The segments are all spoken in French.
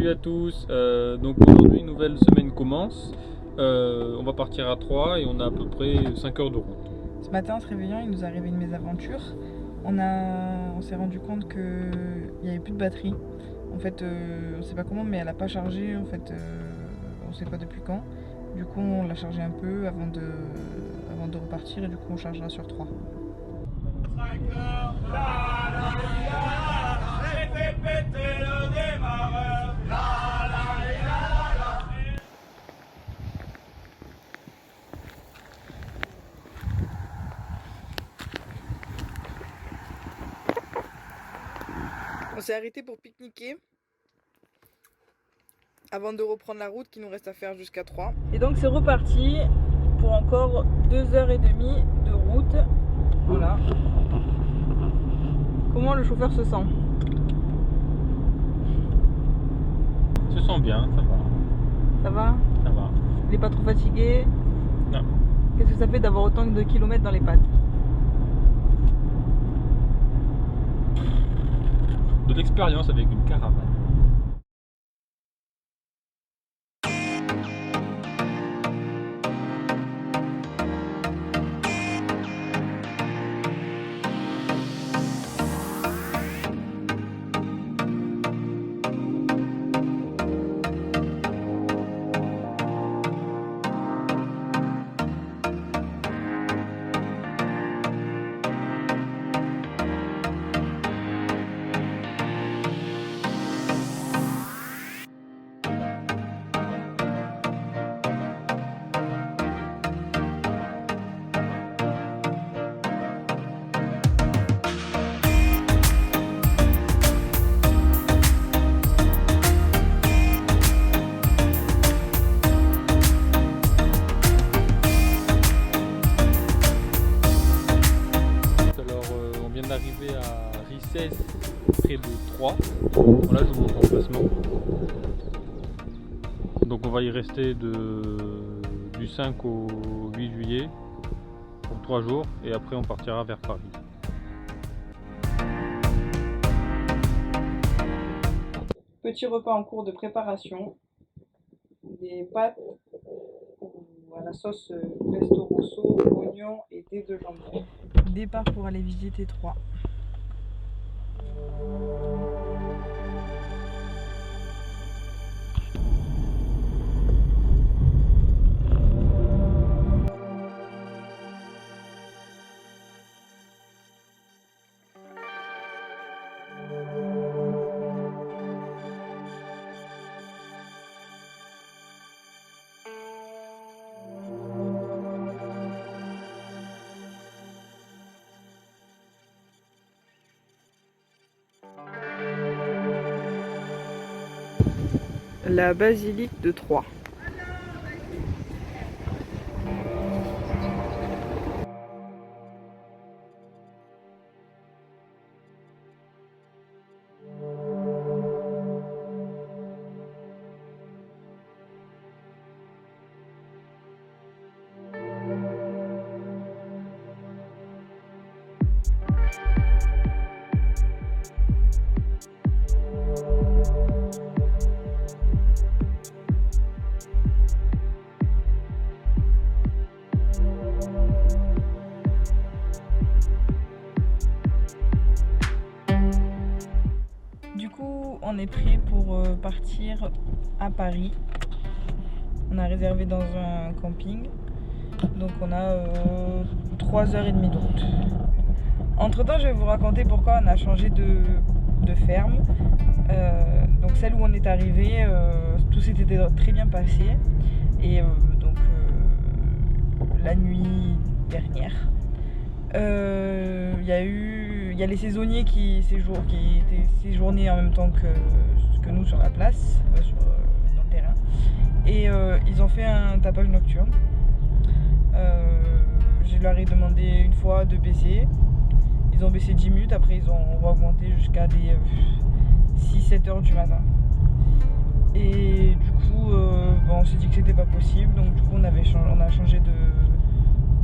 Salut à tous, donc aujourd'hui une nouvelle semaine commence, on va partir à 3 et on a à peu près 5 heures de route. Ce matin en se réveillant il nous est arrivé une mésaventure, on s'est rendu compte qu'il n'y avait plus de batterie. En fait on sait pas comment mais elle a pas chargé en fait, on sait pas depuis quand. Du coup on l'a chargé un peu avant de repartir et du coup on chargera sur 3. On s'est arrêté pour pique-niquer avant de reprendre la route qui nous reste à faire jusqu'à 3. Et donc c'est reparti pour encore 2h30 de route. Voilà. Comment le chauffeur se sent? Se sent bien, ça va. Ça va? Ça va. Il n'est pas trop fatigué? Non. Qu'est-ce que ça fait d'avoir autant de kilomètres dans les pattes? De l'expérience avec une caravane. Arrivé à Rissès, près de 3. Voilà, je vous montre l'emplacement. Donc on va y rester du 5 au 8 juillet pour 3 jours et après on partira vers Paris. Petit repas en cours de préparation, des pâtes à la sauce pesto rosso, oignon et dés de jambon. Départ pour aller visiter 3. La basilique de Troyes. On est prêt pour partir à Paris. On a réservé dans un camping. Donc on a 3h30 de route. Entre temps, je vais vous raconter pourquoi on a changé de ferme. Donc celle où on est arrivé, tout s'était très bien passé. Et donc la nuit dernière, il y a les saisonniers qui étaient séjournés en même temps que nous sur la place, dans le terrain. Et ils ont fait un tapage nocturne. Je leur ai demandé une fois de baisser. Ils ont baissé 10 minutes, après ils ont augmenté jusqu'à des 6-7 heures du matin. Et du coup, on s'est dit que c'était pas possible, donc du coup on a changé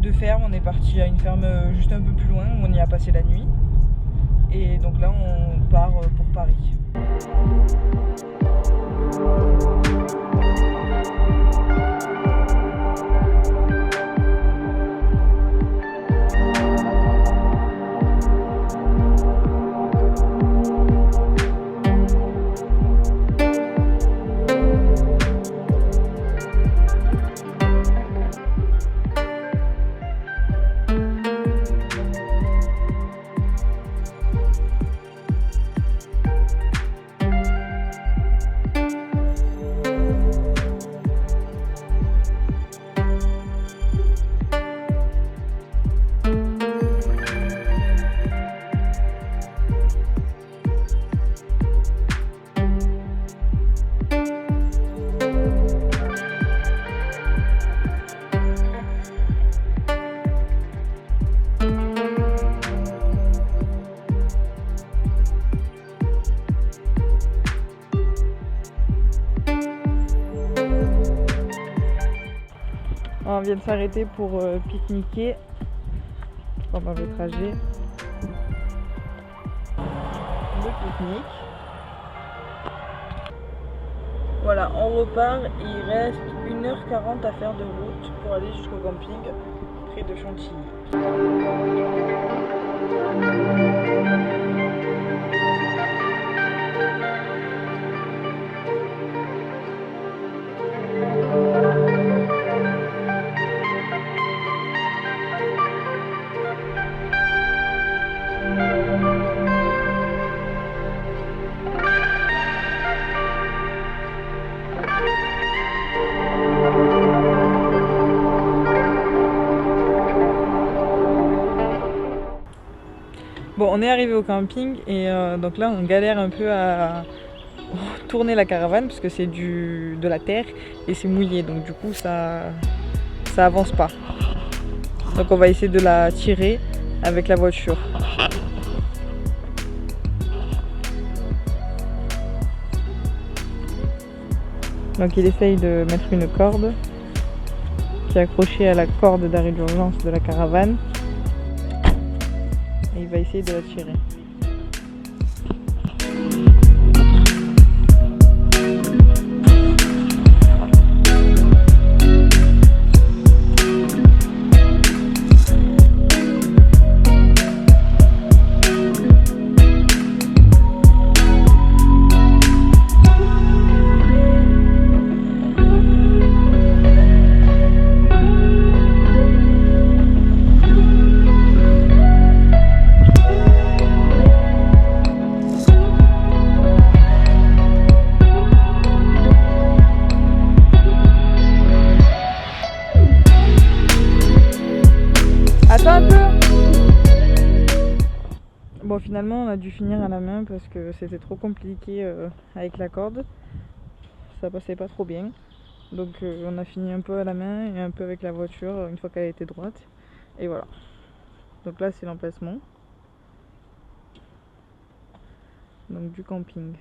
de ferme. On est parti à une ferme juste un peu plus loin où on y a passé la nuit. Et donc là on part pour Paris. On vient de s'arrêter pour pique-niquer pendant le trajet. Le pique-nique. Voilà, on repart. Il reste 1h40 à faire de route pour aller jusqu'au camping près de Chantilly. Bon, on est arrivé au camping et donc là on galère un peu à tourner la caravane parce que c'est de la terre et c'est mouillé, donc du coup ça avance pas. Donc on va essayer de la tirer avec la voiture. Donc il essaye de mettre une corde qui est accrochée à la corde d'arrêt d'urgence de la caravane. Et il va essayer de la tirer. Attends un peu. Bon, finalement on a dû finir à la main parce que c'était trop compliqué avec la corde. Ça passait pas trop bien. Donc on a fini un peu à la main et un peu avec la voiture une fois qu'elle était droite. Et voilà. Donc là c'est l'emplacement. Donc du camping.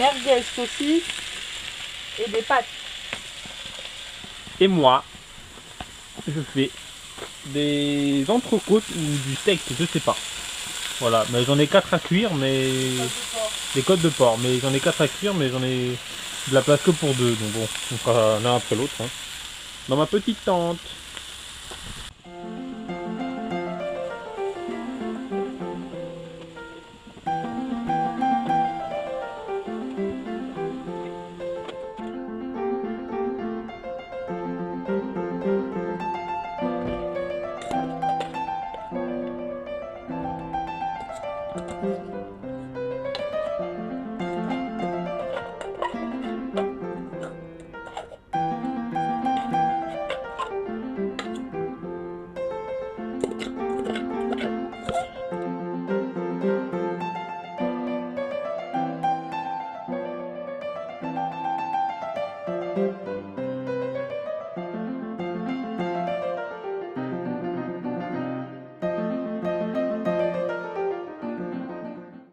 merguez saucisse et des pâtes. Et moi, je fais des entrecôtes ou du steak, je sais pas. Voilà, mais j'en ai 4 à cuire, mais... Des côtes de porc, mais j'en ai 4 à cuire, mais j'en ai de la place que pour 2. Donc bon, on fera l'un après l'autre. Hein. Dans ma petite tente.